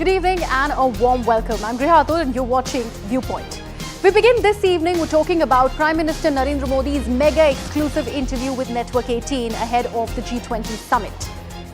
Good evening and a warm welcome. I'm Griha Atul and you're watching Viewpoint. We begin this evening with talking about Prime Minister Narendra Modi's mega exclusive interview with Network 18 ahead of the G20 summit.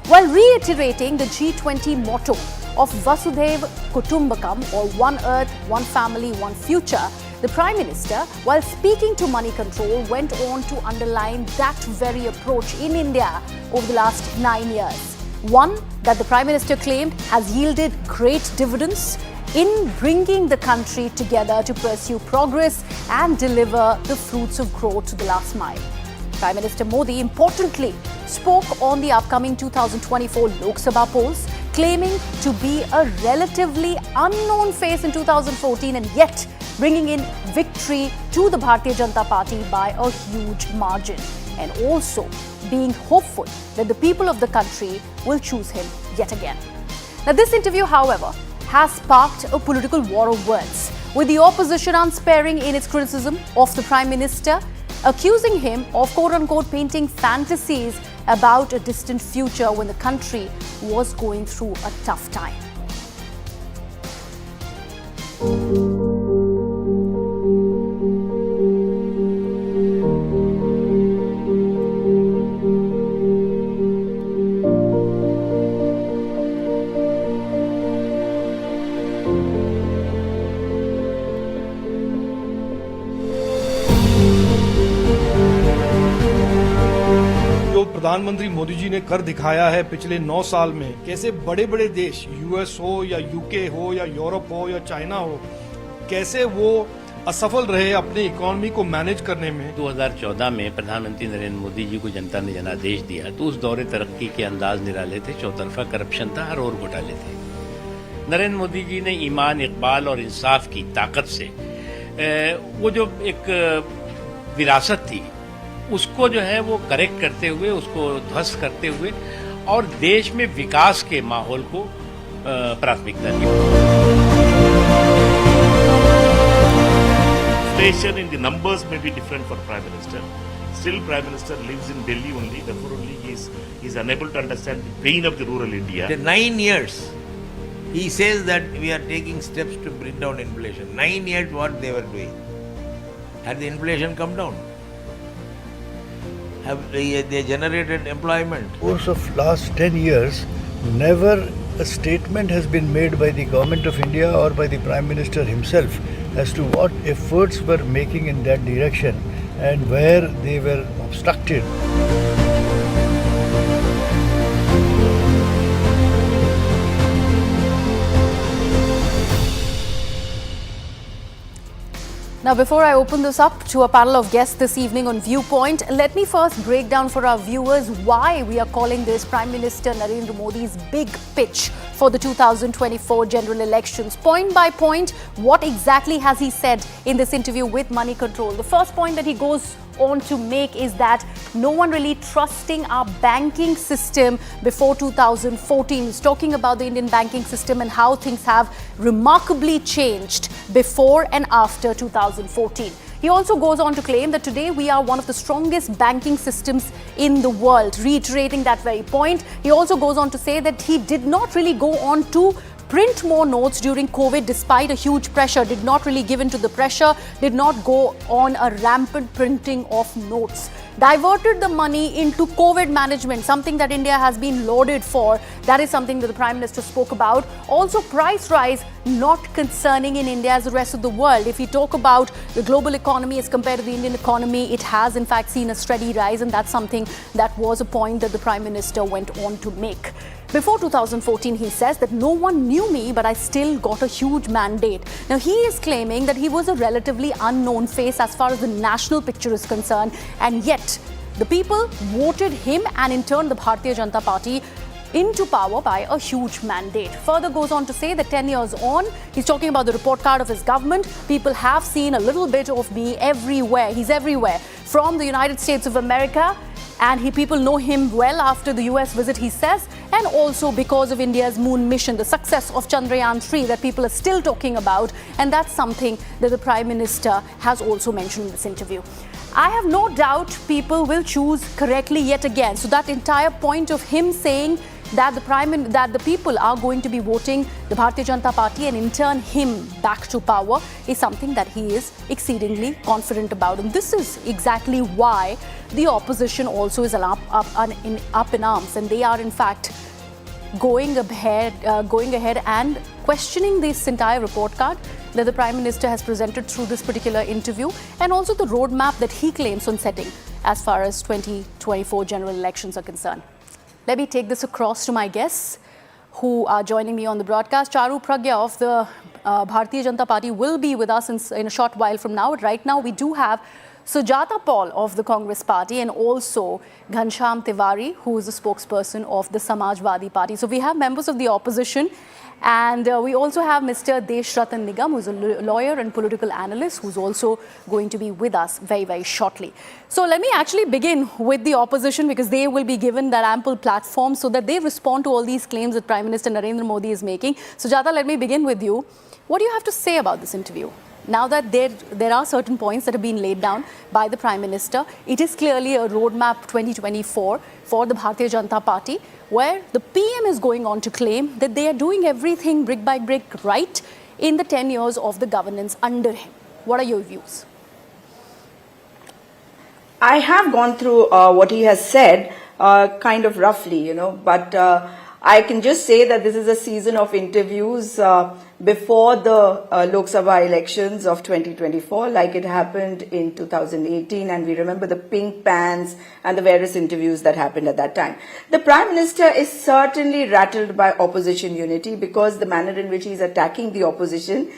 While reiterating the G20 motto of Vasudhaiv Kutumbakam, or One Earth, One Family, One Future, the Prime Minister, while speaking to MoneyControl, went on to underline that very approach in India over the last 9 years. One that the Prime Minister claimed has yielded great dividends in bringing the country together to pursue progress and deliver the fruits of growth to the last mile. Prime Minister Modi importantly spoke on the upcoming 2024 Lok Sabha polls, claiming to be a relatively unknown face in 2014 and yet bringing in victory to the Bharatiya Janata Party by a huge margin, and also being hopeful that the people of the country will choose him yet again. Now, this interview, however, has sparked a political war of words, with the opposition unsparing in its criticism of the Prime Minister, accusing him of quote-unquote painting fantasies about a distant future when the country was going through a tough time. प्रधानमंत्री मोदी जी ने कर दिखाया है पिछले 9 साल में, कैसे बड़े बड़े देश यूएस हो या यूके हो या यूरोप हो या चाइना हो, कैसे वो असफल रहे अपने इकोनॉमी को मैनेज करने में। 2014 में प्रधानमंत्री नरेंद्र मोदी जी को जनता ने जनादेश दिया तो उस दौरे तरक्की के अंदाज निराले थे, चौतरफा करप्शन था, हर और घोटाले थे। नरेंद्र मोदी जी ने ईमान, इकबाल और इंसाफ की ताकत से वो जो एक विरासत थी उसको जो है वो करेक्ट करते हुए, उसको ध्वस्त करते हुए और देश में विकास के माहौल को प्राथमिकता दी। Inflation in the numbers may be different for Prime Minister. Still, Prime Minister lives in Delhi only. Therefore, only he is unable to understand the pain of the rural India. The 9 years, he says that we are taking steps to bring down inflation. 9 years, what they were doing? Had the inflation come down? Have they generated employment? Course of last 10 years, never a statement has been made by the Government of India or by the Prime Minister himself as to what efforts were making in that direction and where they were obstructed. Now, before I open this up to a panel of guests this evening on Viewpoint, let me first break down for our viewers why we are calling this Prime Minister Narendra Modi's big pitch for the 2024 general elections. Point by point, what exactly has he said in this interview with MoneyControl? The first point that he goes on to make is that no one really trusting our banking system before 2014. He's talking about the Indian banking system and how things have remarkably changed before and after 2014. He also goes on to claim that today we are one of the strongest banking systems in the world, reiterating that very point. He also goes on to say that he did not really go on to print more notes during COVID despite a huge pressure, did not really give in to the pressure, did not go on a rampant printing of notes. Diverted the money into COVID management, something that India has been lauded for. That is something that the Prime Minister spoke about. Also, price rise not concerning in India as the rest of the world. If we talk about the global economy as compared to the Indian economy, it has in fact seen a steady rise, and that's something that was a point that the Prime Minister went on to make. Before 2014, he says that no one knew me, but I still got a huge mandate. Now, he is claiming that he was a relatively unknown face as far as the national picture is concerned, and yet the people voted him and in turn the Bharatiya Janata Party into power by a huge mandate. Further goes on to say that 10 years on, he's talking about the report card of his government. People have seen a little bit of me everywhere. He's everywhere. From the United States of America, and people know him well after the US visit, he says, and also because of India's moon mission, the success of Chandrayaan 3 that people are still talking about, and that's something that the Prime Minister has also mentioned in this interview. I have no doubt people will choose correctly yet again. So that entire point of him saying that the people are going to be voting the Bharatiya Janata Party and in turn him back to power is something that he is exceedingly confident about. And this is exactly why the opposition also is up in arms, and they are in fact going ahead and questioning this entire report card that the Prime Minister has presented through this particular interview, and also the roadmap that he claims on setting as far as 2024 general elections are concerned. Let me take this across to my guests who are joining me on the broadcast. Charu Pragya of the Bharatiya Janata Party will be with us in a short while from now. Right now, we do have Sujata Paul of the Congress Party and also Ghanshyam Tiwari, who is a spokesperson of the Samajwadi Party. So we have members of the opposition, and we also have Mr. Deshratan Nigam, who is a lawyer and political analyst, who's also going to be with us very, very shortly. So let me actually begin with the opposition, because they will be given that ample platform so that they respond to all these claims that Prime Minister Narendra Modi is making. Sujata, let me begin with you. What do you have to say about this interview? Now that there are certain points that have been laid down by the Prime Minister, it is clearly a roadmap 2024 for the Bharatiya Janata Party, where the PM is going on to claim that they are doing everything brick by brick right in the 10 years of the governance under him. What are your views? I have gone through what he has said, kind of roughly, but I can just say that this is a season of interviews before the Lok Sabha elections of 2024, like it happened in 2018, and we remember the pink pants and the various interviews that happened at that time. The Prime Minister is certainly rattled by opposition unity, because the manner in which he is attacking the opposition,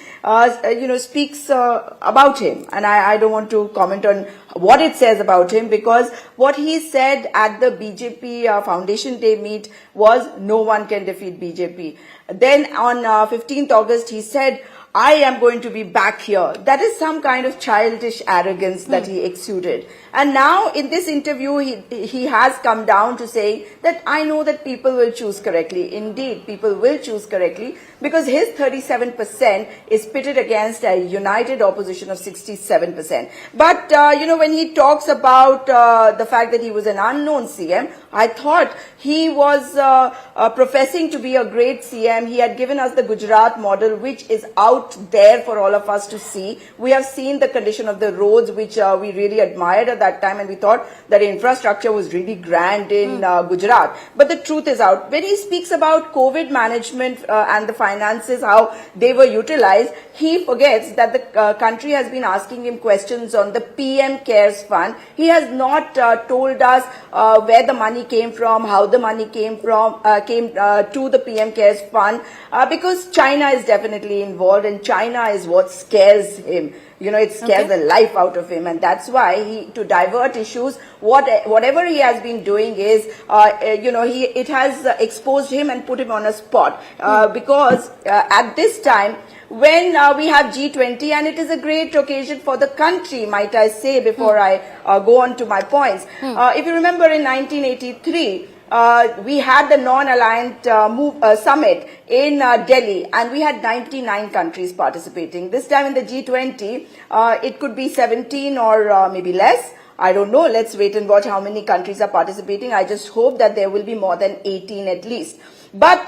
speaks about him. And I don't want to comment on what it says about him, because what he said at the BJP Foundation Day meet was no one can defeat BJP. Then on 15th August, he said, I am going to be back here. That is some kind of childish arrogance that he exuded. And now in this interview, he has come down to say that I know that people will choose correctly. Indeed, people will choose correctly, because his 37% is pitted against a united opposition of 67%. But, when he talks about the fact that he was an unknown CM, I thought he was professing to be a great CM. He had given us the Gujarat model, which is out there for all of us to see. We have seen the condition of the roads, which we really admired at that time, and we thought that infrastructure was really grand in Gujarat. But the truth is out. When he speaks about COVID management and the finances, how they were utilized, he forgets that the country has been asking him questions on the PM Cares Fund. He has not told us where the money came from, how the money came to the PM Cares Fund, because China is definitely involved, and China is what scares him. It scares the life out of him, and that's why to divert issues, whatever he has been doing is, it has exposed him and put him on a spot, because at this time, when we have G20, and it is a great occasion for the country, might I say, before I go on to my points. If you remember in 1983, we had the non-aligned summit in Delhi, and we had 99 countries participating. This time in the G20, it could be 17 or maybe less. I don't know. Let's wait and watch how many countries are participating. I just hope that there will be more than 18 at least. But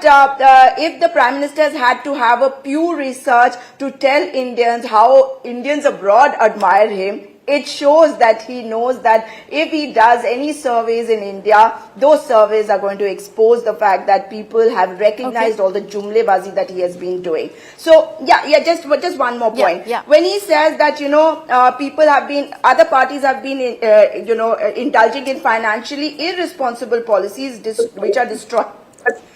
if the Prime Minister has had to have a Pew Research to tell Indians how Indians abroad admire him, it shows that he knows that if he does any surveys in India, those surveys are going to expose the fact that people have recognized all the jumlebazi that he has been doing. So, just one more point. When he says that, other parties have been, indulging in financially irresponsible policies which are destroying,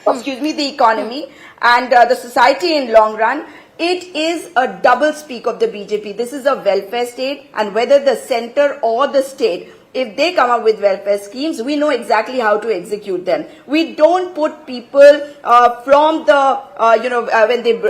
the economy and the society in long run, it is a double speak of the BJP. This is a welfare state, and whether the center or the state, if they come up with welfare schemes, we know exactly how to execute them. We don't put people from the,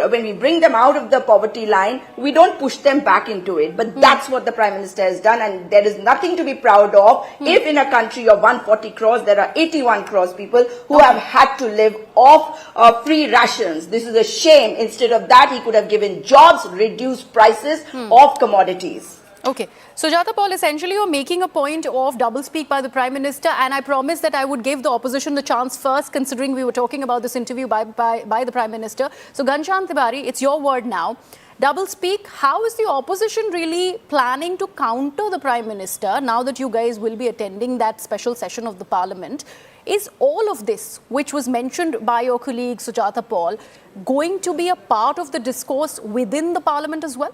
when we bring them out of the poverty line, we don't push them back into it. But that's what the Prime Minister has done, and there is nothing to be proud of if in a country of 140 crores, there are 81 crores people who have had to live off free rations. This is a shame. Instead of that, he could have given jobs, reduced prices of commodities. Okay. Sujata Paul, essentially you're making a point of doublespeak by the Prime Minister, and I promised that I would give the opposition the chance first, considering we were talking about this interview by the Prime Minister. So Ghanshyam Tiwari, it's your word now. Doublespeak, how is the opposition really planning to counter the Prime Minister now that you guys will be attending that special session of the Parliament? Is all of this, which was mentioned by your colleague Sujata Paul, going to be a part of the discourse within the Parliament as well?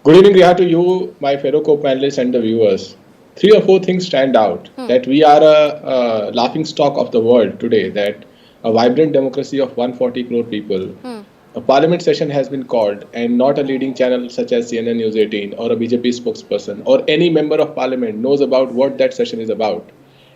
Good evening, Riha, to you, my fellow co-panelists and the viewers. 3 or 4 things stand out. That we are a laughing stock of the world today, that a vibrant democracy of 140 crore people. A parliament session has been called, and not a leading channel such as CNN News 18 or a BJP spokesperson or any member of parliament knows about what that session is about.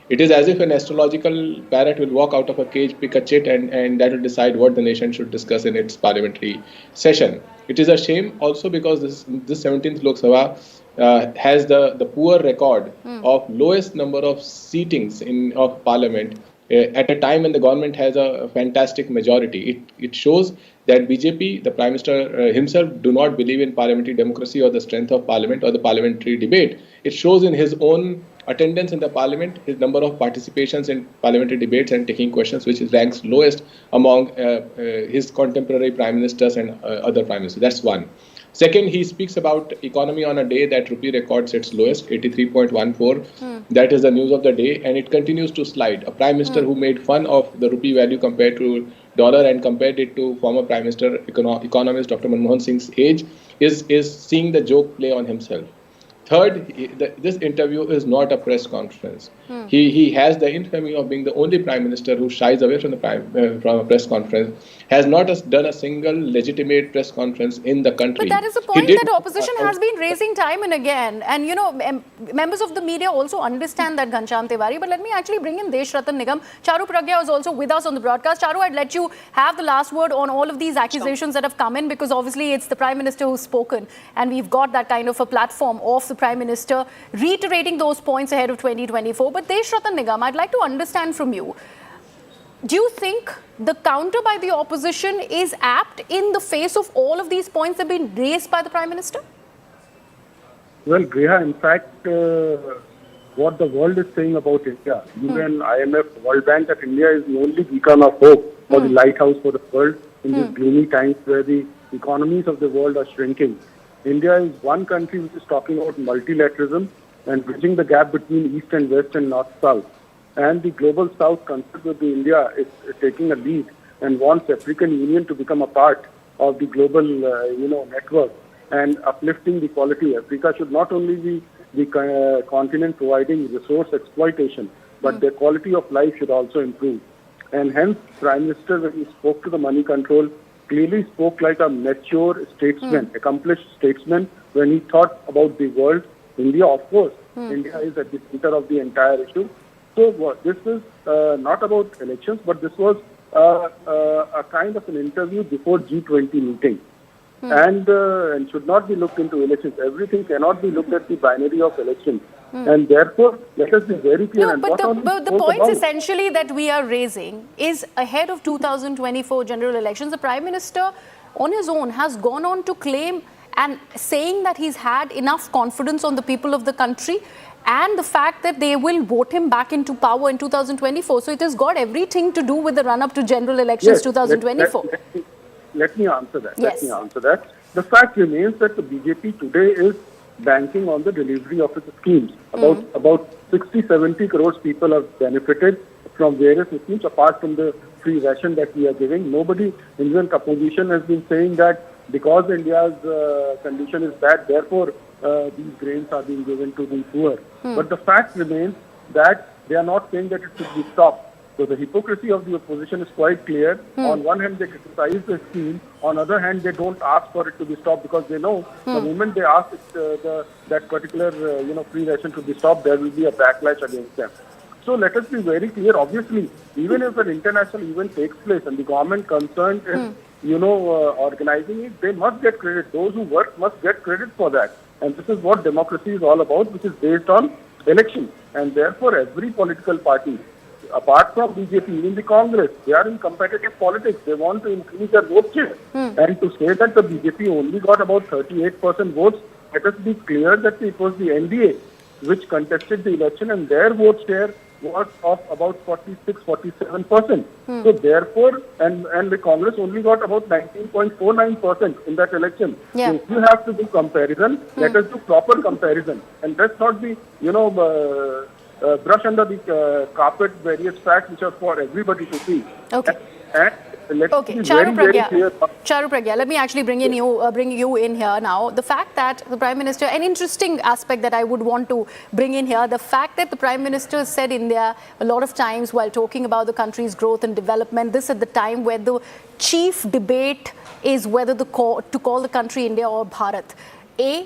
It is as if an astrological parrot will walk out of a cage, pick a chit, and that will decide what the nation should discuss in its parliamentary session. It is a shame also because this 17th Lok Sabha has the poor record of lowest number of seatings of parliament at a time when the government has a fantastic majority. It shows that BJP, the Prime Minister himself, do not believe in parliamentary democracy or the strength of parliament or the parliamentary debate. It shows in his own attendance in the parliament, his number of participations in parliamentary debates and taking questions, which ranks lowest among his contemporary prime ministers and other prime ministers. That's one. Second, he speaks about economy on a day that rupee records its lowest, 83.14. That is the news of the day, and it continues to slide. A prime minister who made fun of the rupee value compared to dollar and compared it to former prime minister economist Dr. Manmohan Singh's age is seeing the joke play on himself. Third, this interview is not a press conference. He has the infamy of being the only prime minister who shies away from a press conference, has not done a single legitimate press conference in the country. But that is the point that opposition has been raising time and again. And, you know, members of the media also understand that, Ghanshyam Tiwari. But let me actually bring in Desh Ratan Nigam. Charu Pragya was also with us on the broadcast. Charu, I'd let you have the last word on all of these accusations that have come in, because obviously it's the Prime Minister who's spoken. And we've got that kind of a platform of the Prime Minister reiterating those points ahead of 2024. But Desh Ratan Nigam, I'd like to understand from you, do you think the counter by the opposition is apt in the face of all of these points that have been raised by the Prime Minister? Well, Griha, in fact, what the world is saying about India, UN, IMF, World Bank, that India is the only beacon of hope or the lighthouse for the world in these gloomy times where the economies of the world are shrinking. India is one country which is talking about multilateralism and bridging the gap between East and West and North-South. And the global South, considered with India, is taking a lead and wants African Union to become a part of the global, network and uplifting the quality. Africa should not only be the continent providing resource exploitation, but their quality of life should also improve. And hence, Prime Minister, when he spoke to the MoneyControl, clearly spoke like a mature statesman, accomplished statesman, when he thought about the world. India, of course, India is at the center of the entire issue. So this is not about elections, but this was a kind of an interview before G20 meeting. And should not be looked into elections. Everything cannot be looked at the binary of elections. And therefore, let us be very clear. No, but the points essentially that we are raising is ahead of 2024 general elections. The Prime Minister on his own has gone on to claim and saying that he's had enough confidence on the people of the country and the fact that they will vote him back into power in 2024. So it has got everything to do with the run-up to general elections 2024. Let me answer that. Yes. Let me answer that. The fact remains that the BJP today is banking on the delivery of its schemes. About 60-70 crores people have benefited from various schemes apart from the free ration that we are giving. Nobody, Indian opposition has been saying that because India's condition is bad, therefore these grains are being given to the poor. But the fact remains that they are not saying that it should be stopped. So the hypocrisy of the opposition is quite clear. On one hand, they criticize the scheme. On the other hand, they don't ask for it to be stopped because they know the moment they ask that particular free ration to be stopped, there will be a backlash against them. So let us be very clear. Obviously, even if an international event takes place and the government concerned is organizing it, they must get credit. Those who work must get credit for that. And this is what democracy is all about, which is based on election. And therefore, every political party, apart from BJP, even the Congress, they are in competitive politics. They want to increase their vote share. And to say that the BJP only got about 38% votes let us be clear that it was the NDA which contested the election, and their vote share was of about 46-47%. So therefore, and the Congress only got about 19.49% in that election. Yeah. So if you have to do comparison, let us do proper comparison, and let's not be, brush under the carpet various facts which are for everybody to see. Okay. And let's Okay, be very, very clear. Charu Pragya, let me actually bring you in here now. The fact that the Prime Minister, an interesting aspect that I would want to bring in here, the fact that the Prime Minister said India a lot of times while talking about the country's growth and development, this at the time where the chief debate is whether to call the country India or Bharat.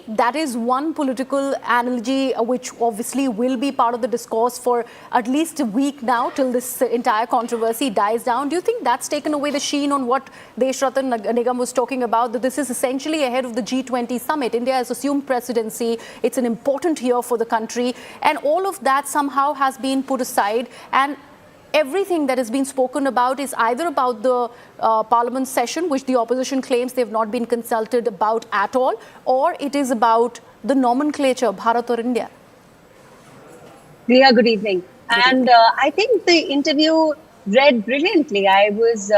That is one political analogy which obviously will be part of the discourse for at least a week now till this entire controversy dies down. Do you think that's taken away the sheen on what Deshratan Nigam was talking about, that this is essentially ahead of the G20 summit? India has assumed presidency. It's an important year for the country. And all of that somehow has been put aside. And everything that has been spoken about is either about the parliament session, which the opposition claims they've not been consulted about at all, or it is about the nomenclature, Bharat or India. Priya, good evening. And I think the interview read brilliantly. I was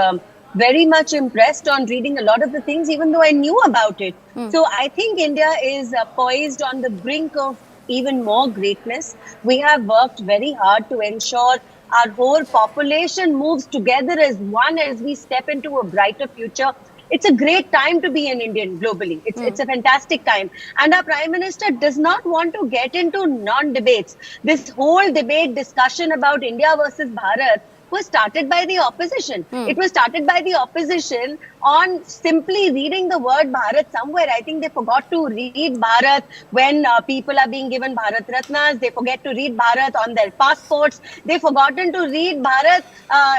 very much impressed on reading a lot of the things, even though I knew about it. So I think India is poised on the brink of even more greatness. We have worked very hard to ensure our whole population moves together as one as we step into a brighter future. It's a great time to be an Indian globally. It's a fantastic time. And our Prime Minister does not want to get into non-debates. This whole debate discussion about India versus Bharat was started by the opposition. It was started by the opposition on simply reading the word Bharat somewhere. I think they forgot to read Bharat when people are being given Bharat Ratnas. They forget to read Bharat on their passports. They've forgotten to read Bharat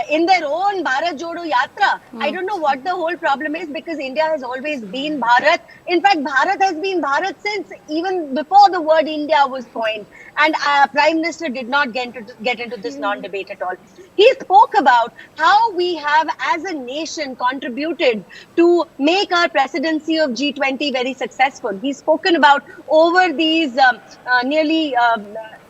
in their own Bharat Jodo Yatra. I don't know what the whole problem is, because India has always been Bharat. In fact, Bharat has been Bharat since even before the word India was coined. And Prime Minister did not get into this non-debate at all. He spoke about how we have as a nation contributed to make our presidency of G20 very successful. He's spoken about over these nearly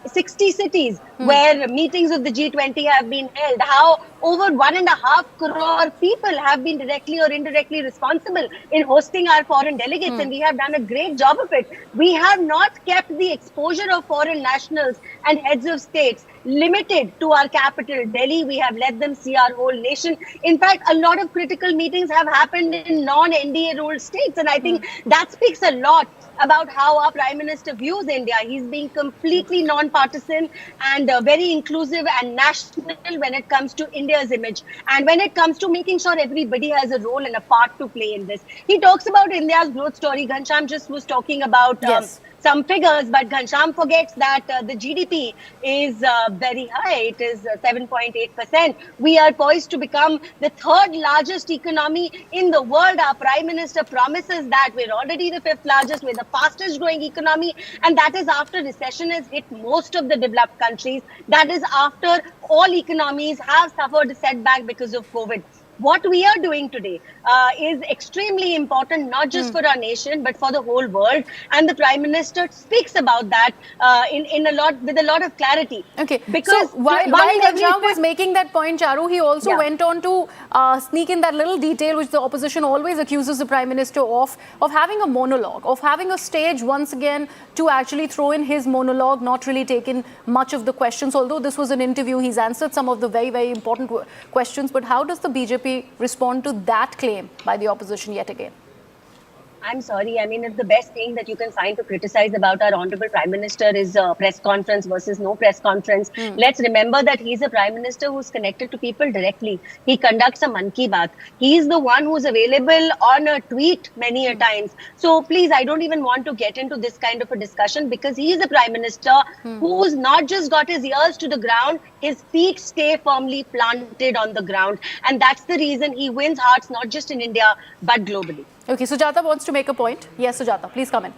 60 cities where meetings of the G20 have been held, how over 1.5 crore people have been directly or indirectly responsible in hosting our foreign delegates, and we have done a great job of it. We have not kept the exposure of foreign nationals and heads of states limited to our capital, Delhi. We have let them see our whole nation. In fact, a lot of critical meetings have happened in non-NDA ruled states, and I think that speaks a lot about how our Prime Minister views India. He's being completely non-partisan and very inclusive and national when it comes to India's image, and when it comes to making sure everybody has a role and a part to play in this. He talks about India's growth story. Ghanshyam just was talking about some figures, but Ghanshyam forgets that the GDP is very high. It is 7.8%. We are poised to become the third largest economy in the world. Our Prime Minister promises that. We're already the fifth largest. We're the fastest growing economy, and that is after recession has hit most of the developed countries. That is after all economies have suffered a setback because of COVID. What we are doing today is extremely important, not just for our nation, but for the whole world. And the Prime Minister speaks about that with a lot of clarity. Okay. Because so while Ghanshyam was making that point, Charu, he also went on to sneak in that little detail which the opposition always accuses the Prime Minister of having a monologue, of having a stage once again to actually throw in his monologue, not really taken much of the questions. Although this was an interview, he's answered some of the very, very important questions. But how does the BJP respond to that claim by the opposition yet again? I'm sorry. I mean, if the best thing that you can find to criticize about our Honorable Prime Minister is press conference versus no press conference, let's remember that he's a Prime Minister who's connected to people directly. He conducts a Man Ki Baat. He's the one who's available on a tweet many a times. So please, I don't even want to get into this kind of a discussion, because he is a Prime Minister who's not just got his ears to the ground, his feet stay firmly planted on the ground. And that's the reason he wins hearts, not just in India, but globally. Okay, Sujata wants to make a point. Yes, Sujata, please come in.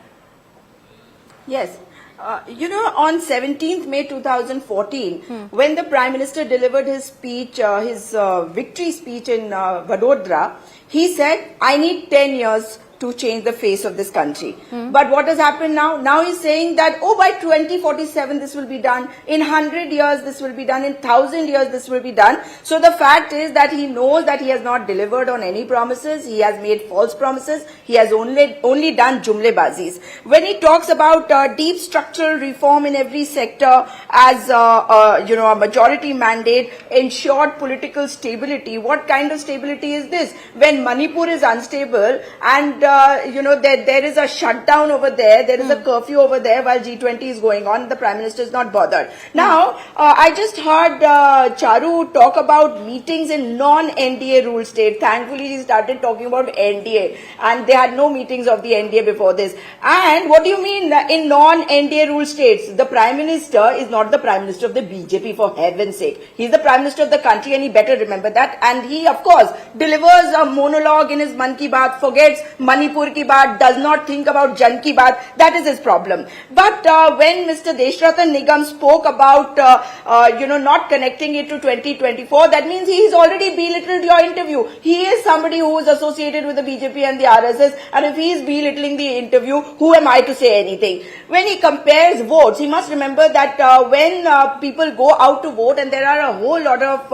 Yes. On 17th May 2014, when the Prime Minister delivered his speech, his victory speech in Vadodara, he said, I need 10 years to change the face of this country. But what has happened now? Now he's saying that, oh, by 2047 this will be done, in 100 years this will be done, in 1,000 years this will be done. So the fact is that he knows that he has not delivered on any promises, he has made false promises, he has only done jumlebazis. When he talks about deep structural reform in every sector as a majority mandate, ensured political stability, what kind of stability is this? When Manipur is unstable and there is a shutdown over there, there is a curfew over there while G20 is going on, the Prime Minister is not bothered. Now, I just heard Charu talk about meetings in non-NDA rule state. Thankfully, he started talking about NDA and they had no meetings of the NDA before this. And what do you mean in non-NDA rule states? The Prime Minister is not the Prime Minister of the BJP, for heaven's sake. He's the Prime Minister of the country and he better remember that. And he, of course, delivers a monologue in his Man Ki Baat, forgets Manipur Ki Baat, does not think about Jan Ki Baat. That is his problem. But when Mr. Deshratan Nigam spoke about, not connecting it to 2024, that means he has already belittled your interview. He is somebody who is associated with the BJP and the RSS, and if he is belittling the interview, who am I to say anything? When he compares votes, he must remember that when people go out to vote and there are a whole lot of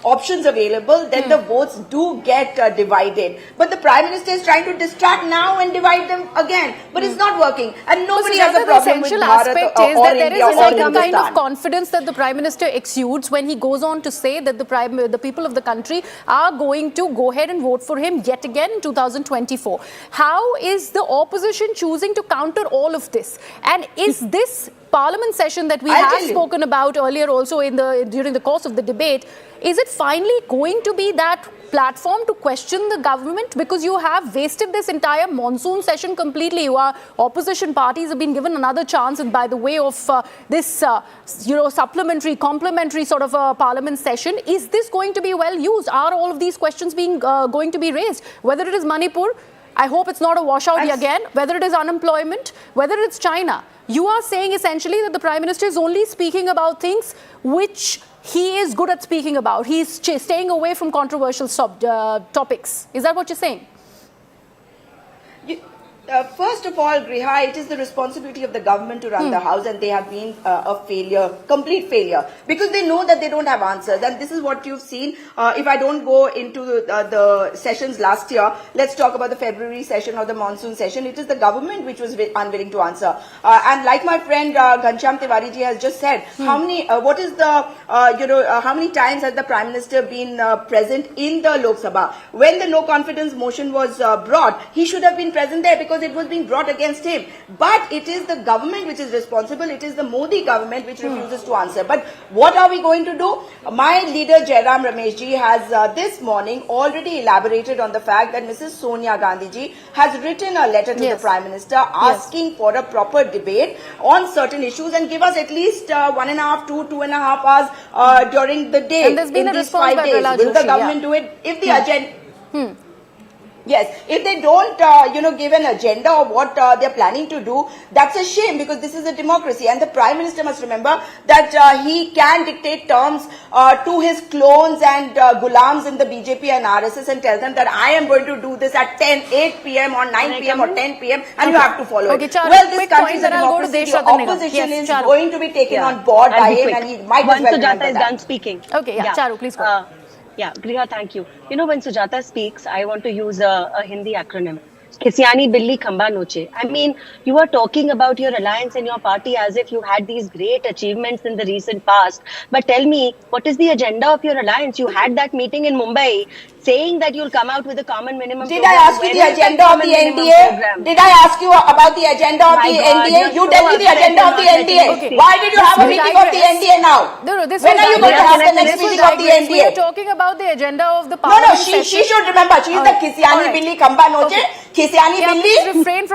options available, then the votes do get divided. But the Prime Minister is trying to distract now and divide them again. But it's not working. And nobody has a problem with Bharat or India or there is a certain kind of Hindustan. confidence that the Prime Minister exudes when he goes on to say that the people of the country are going to go ahead and vote for him yet again in 2024. How is the opposition choosing to counter all of this? And is this Parliament session that we have spoken about earlier also during the course of the debate, is it finally going to be that platform to question the government? Because you have wasted this entire monsoon session completely. Opposition parties have been given another chance, and by the way of this complementary sort of a Parliament session, is this going to be well used? Are all of these questions going to be raised? Whether it is Manipur, I hope it's not a washout again, whether it is unemployment, whether it's China. You are saying essentially that the Prime Minister is only speaking about things which he is good at speaking about. He's staying away from controversial topics. Is that what you're saying? First of all, Griha, it is the responsibility of the government to run the house, and they have been a failure, complete failure, because they know that they don't have answers. And this is what you've seen. If I don't go into the sessions last year, let's talk about the February session or the monsoon session. It is the government which was unwilling to answer. And like my friend Ghanshyam Tiwari ji has just said, how many times has the Prime Minister been present in the Lok Sabha? When the no confidence motion was brought, he should have been present there because it was being brought against him. But it is the government which is responsible. It is the Modi government which refuses to answer. But what are we going to do? My leader Jairam Rameshji has this morning already elaborated on the fact that Mrs. Sonia Gandhi ji has written a letter to the Prime Minister asking for a proper debate on certain issues and give us at least 1.5 to 2.5 hours during the day. And there's been in a these response 5 days. by Will the government do it? If the agenda... Yes, if they don't, give an agenda of what they're planning to do, that's a shame, because this is a democracy. And the Prime Minister must remember that he can dictate terms to his clones and gulams in the BJP and RSS and tell them that I am going to do this at 8 p.m. or 9 p.m. or 10 p.m. and you have to follow it. Charu, well, this country is a democracy. The opposition is going to be taken on board by him, and he might as well remember Sujata is that. done speaking. Okay, Charu, please go. Griha, thank you. When Sujata speaks, I want to use a Hindi acronym. Kisyani Billi Khamba Noche. I mean, you are talking about your alliance and your party as if you had these great achievements in the recent past. But tell me, what is the agenda of your alliance? You had that meeting in Mumbai saying that you'll come out with a common minimum Did program. I ask you the agenda of the NDA? Did I ask you about the agenda of the NDA? You tell me the agenda of the NDA. Why did you have a meeting of the NDA now? When are you going to have the next meeting of the NDA? We are talking about the agenda of the Parliament. No, she should remember. She is the Kisyani Billi Khamba Noche. Kisyani Billi.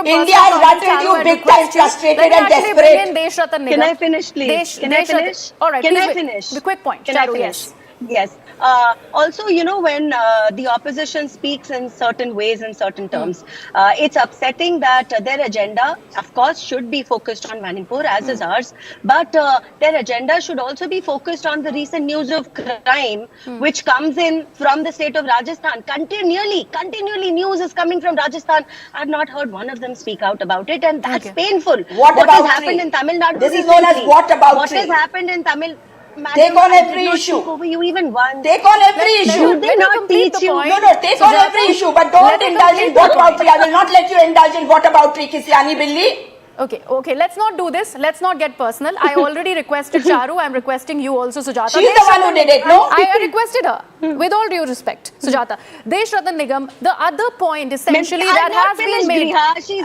India has run into you big time, frustrated and desperate. Can I finish, please? All right. Can I finish? The quick point. Can I finish? Yes. Also, when the opposition speaks in certain ways, in certain terms, it's upsetting that their agenda, of course, should be focused on Manipur, as is ours, but their agenda should also be focused on the recent news of crime, which comes in from the state of Rajasthan. Continually news is coming from Rajasthan. I've not heard one of them speak out about it, and that's painful. What has about happened tree? in Tamil Nadu This is known as recently? what about What tree? has happened in Tamil? Madam, Take on I every did not issue. speak over you even once. Take on every issue. Should they not teach you? No, take on every issue, but don't indulge in what about tree. I will not let you indulge in what about tree, Kisyani Billi. Okay, let's not do this. Let's not get personal. I already requested Charu. I'm requesting you also, Sujata. She's the one who did it, no? I requested her. With all due respect, Sujata. Desh Ratan Nigam, the other point essentially that has been made.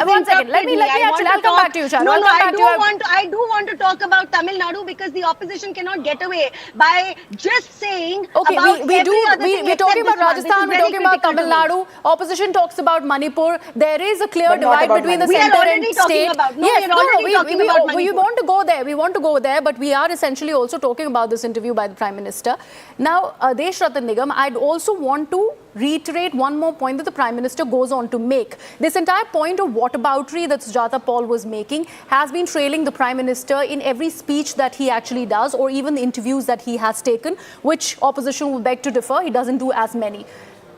One second, let me actually, I'll come back to you, Charu. I do want to talk about Tamil Nadu because the opposition cannot get away by just saying about we're talking about Rajasthan, we're talking about Tamil Nadu. Opposition talks about Manipur. There is a clear divide between the centre and state. We want to go there. We want to go there, but we are essentially also talking about this interview by the Prime Minister. Now, Desh Ratan Nigam, I'd also want to reiterate one more point that the Prime Minister goes on to make. This entire point of whataboutery that Sujata Paul was making has been trailing the Prime Minister in every speech that he actually does, or even the interviews that he has taken, which opposition will beg to differ. He doesn't do as many.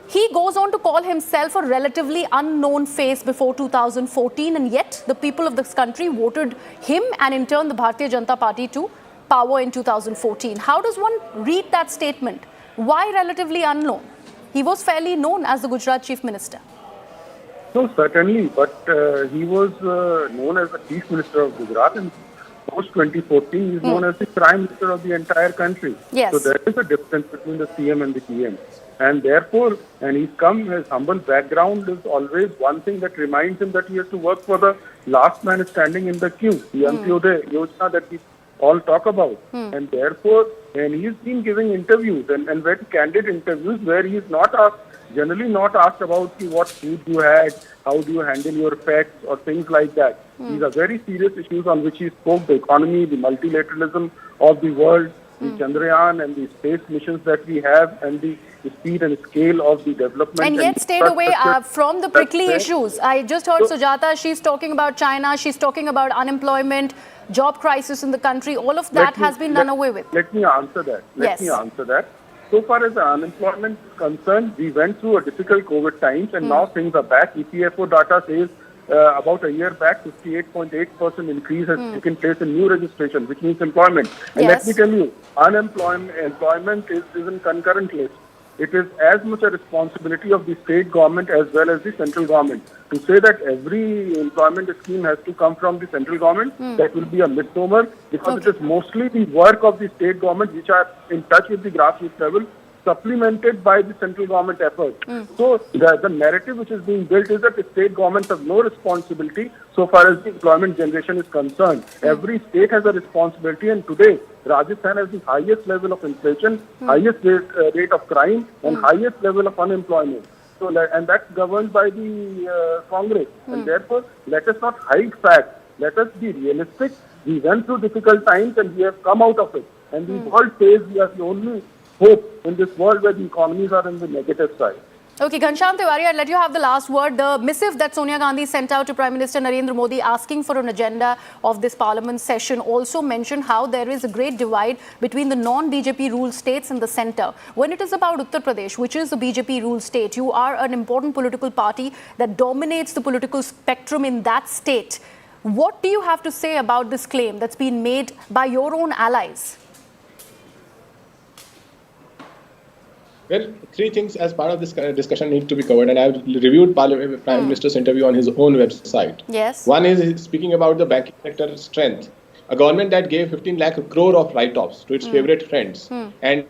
He goes on to call himself a relatively unknown face before 2014, and yet the people of this country voted him and in turn the Bharatiya Janata Party to power in 2014. How does one read that statement? Why relatively unknown? He was fairly known as the Gujarat Chief Minister. No, certainly, but he was known as the Chief Minister of Gujarat, and post-2014 he is known as the Prime Minister of the entire country. Yes. So there is a difference between the CM and the PM. And therefore, his humble background is always one thing that reminds him that he has to work for the last man standing in the queue, the Antyodaya Yojana that we all talk about. And therefore, he's been giving interviews and very candid interviews where he is generally not asked about what food you had, how do you handle your pets or things like that. These are very serious issues on which he spoke: the economy, the multilateralism of the world, the Chandrayaan and the space missions that we have, and the speed and scale of the development. And yet stayed away from the prickly issues. I just heard Sujata, she's talking about China, she's talking about unemployment, job crisis in the country. All of that has been done away with. Let me answer that. So far as the unemployment is concerned, we went through a difficult COVID times and now things are back. EPFO data says about a year back, 58.8% increase has taken place in new registration, which means employment. And let me tell you, employment is in concurrent list. It is as much a responsibility of the state government as well as the central government. To say that every employment scheme has to come from the central government, that will be a misnomer, because it is mostly the work of the state government which are in touch with the grassroots level, supplemented by the central government effort. So the narrative which is being built is that the state governments have no responsibility so far as the employment generation is concerned. Every state has a responsibility, and today Rajasthan has the highest level of inflation, highest rate of crime, and highest level of unemployment. So, and that's governed by the Congress. And therefore, let us not hide facts. Let us be realistic. We went through difficult times and we have come out of it. And the world says we are the only hope in this world where the economies are on the negative side. Okay, Ghanshyam Tiwari, I'll let you have the last word. The missive that Sonia Gandhi sent out to Prime Minister Narendra Modi asking for an agenda of this parliament session also mentioned how there is a great divide between the non-BJP ruled states and the centre. When it is about Uttar Pradesh, which is a BJP ruled state, you are an important political party that dominates the political spectrum in that state. What do you have to say about this claim that's been made by your own allies? Well, three things as part of this discussion need to be covered, and I've reviewed Prime Minister's interview on his own website. Yes. One is speaking about the banking sector strength. A government that gave 15 lakh crore of write-offs to its favorite friends. And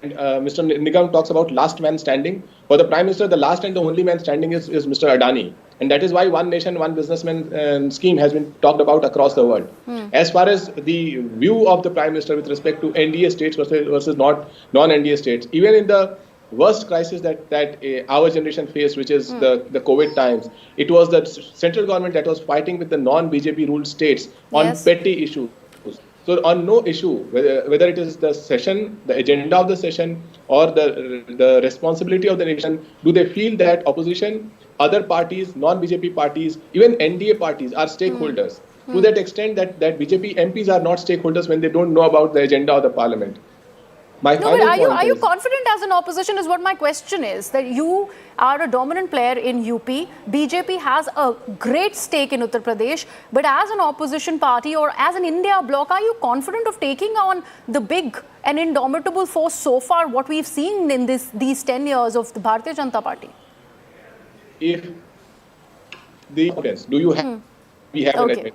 Mr. Nigam talks about last man standing. For the Prime Minister, the last and the only man standing is Mr. Adani. And that is why one nation, one businessman scheme has been talked about across the world. As far as the view of the Prime Minister with respect to NDA states versus non-NDA states, even in the worst crisis that our generation faced, which is the COVID times, it was the central government that was fighting with the non-BJP ruled states on petty issues. So on no issue, whether it is the session, the agenda of the session, or the responsibility of the nation, do they feel that opposition, other parties, non-BJP parties, even NDA parties are stakeholders? To that extent that BJP MPs are not stakeholders when they don't know about the agenda of the parliament. No, but are you confident as an opposition is what my question is, that you are a dominant player in UP, BJP has a great stake in Uttar Pradesh, but as an opposition party or as an India bloc, are you confident of taking on the big and indomitable force so far, what we've seen in these 10 years of the Bharatiya Janata Party? If the confidence, do you have, we have an agenda.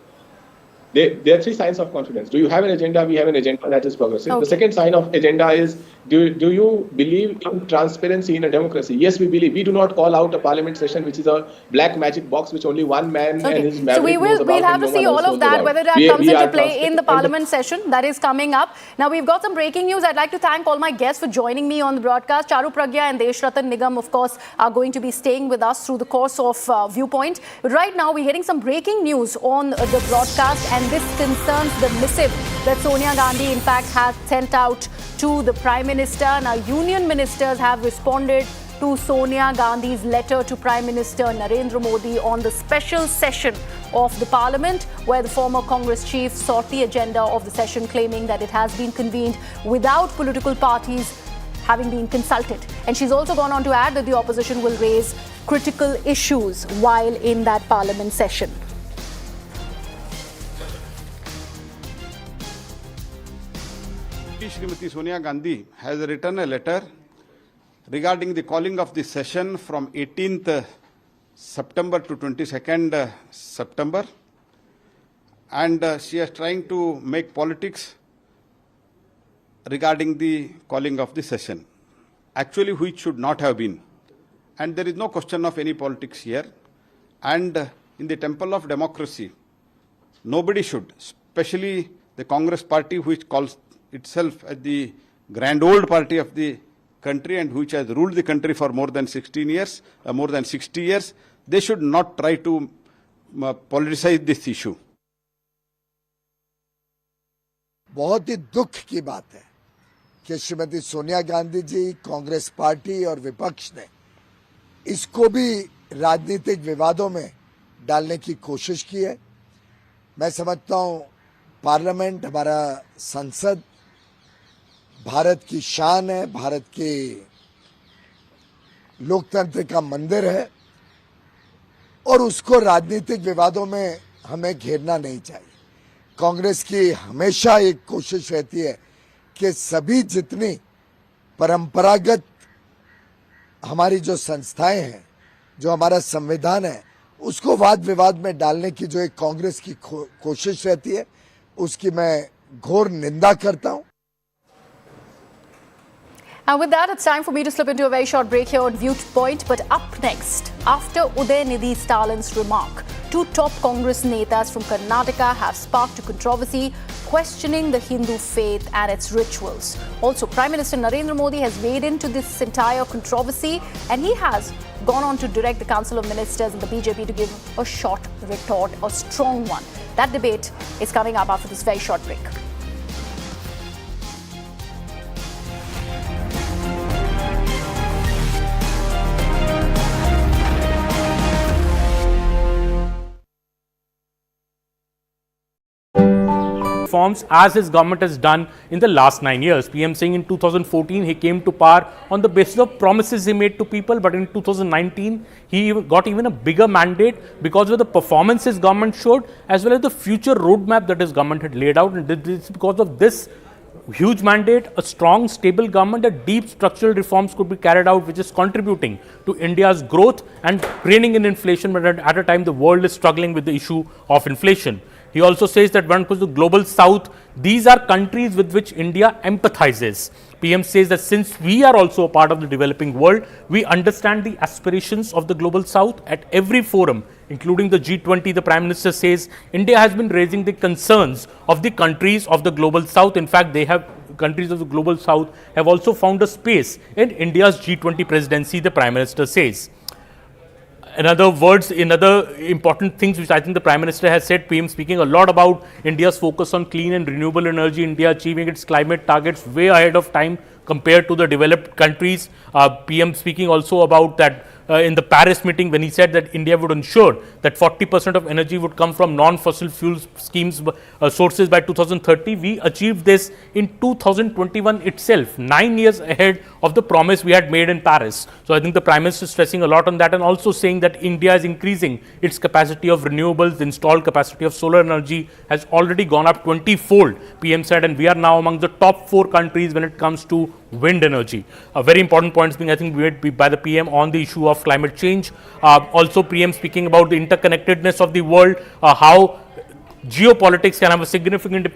There are three signs of confidence. Do you have an agenda? We have an agenda that is progressive. The second sign of agenda is, do you believe in transparency in a democracy? Yes, we believe. We do not call out a parliament session which is a black magic box which only one man and his maverick So we'll have to see all of that, whether that comes into play in the parliament session that is coming up. Now we've got some breaking news. I'd like to thank all my guests for joining me on the broadcast. Charu Pragya and Deshratan Nigam, of course, are going to be staying with us through the course of Viewpoint. But right now we're getting some breaking news on the broadcast, and this concerns the missive that Sonia Gandhi, in fact, has sent out to the Prime Minister. Now, union ministers have responded to Sonia Gandhi's letter to Prime Minister Narendra Modi on the special session of the Parliament, where the former Congress chief sought the agenda of the session, claiming that it has been convened without political parties having been consulted. And she's also gone on to add that the opposition will raise critical issues while in that Parliament session. Srimati Sonia Gandhi has written a letter regarding the calling of the session from 18th September to 22nd September, and she is trying to make politics regarding the calling of the session, actually which should not have been. And there is no question of any politics here. And in the temple of democracy, nobody should, especially the Congress party, which calls itself as the grand old party of the country and which has ruled the country for more than 16 years, more than 60 years, they should not try to politicize this issue. बहुत ही दुख की बात है कि Shrimati Sonia Gandhi ji, Congress party और विपक्ष ने इसको भी राजनीतिक विवादों में डालने की कोशिश की है। मैं समझता हूं पार्लियामेंट, हमारा संसद भारत की शान है, भारत के लोकतंत्र का मंदिर है, और उसको राजनीतिक विवादों में हमें घेरना नहीं चाहिए। कांग्रेस की हमेशा एक कोशिश रहती है कि सभी जितनी परंपरागत हमारी जो संस्थाएं हैं, जो हमारा संविधान है, उसको वाद विवाद में डालने की जो एक कांग्रेस की कोशिश रहती है, उसकी मैं घोर निंदा करता हूं। And with that, it's time for me to slip into a very short break here on Viewpoint. But up next, after Udhyanidhi Stalin's remark, two top Congress netas from Karnataka have sparked a controversy questioning the Hindu faith and its rituals. Also, Prime Minister Narendra Modi has weighed into this entire controversy, and he has gone on to direct the Council of Ministers in the BJP to give a short retort, a strong one. That debate is coming up after this very short break. Reforms as his government has done in the last 9 years. PM saying in 2014 he came to power on the basis of promises he made to people, but in 2019 he got even a bigger mandate because of the performance his government showed, as well as the future roadmap that his government had laid out. And this, because of this huge mandate, a strong, stable government, that deep structural reforms could be carried out, which is contributing to India's growth and reining in inflation, but at a time the world is struggling with the issue of inflation. He also says that when it comes to the global south, these are countries with which India empathizes. PM says that since we are also a part of the developing world, we understand the aspirations of the global south. At every forum, including the G20, the Prime Minister says India has been raising the concerns of the countries of the global south. In fact, countries of the global south have also found a space in India's G20 presidency, the Prime Minister says. in other words, in other important things which I think the Prime Minister has said, PM speaking a lot about India's focus on clean and renewable energy, India achieving its climate targets way ahead of time compared to the developed countries. PM speaking also about that in the Paris meeting when he said that India would ensure that 40% of energy would come from non-fossil fuel schemes sources by 2030. We achieved this in 2021 itself, 9 years ahead of the promise we had made in Paris. So I think the Prime Minister is stressing a lot on that and also saying that India is increasing its capacity of renewables. The installed capacity of solar energy has already gone up 20-fold, PM said, and we are now among the top 4 countries when it comes to wind energy. Very important points being, I think, made by the PM on the issue of climate change. Also, PM speaking about the interconnectedness of the world, how geopolitics can have a significant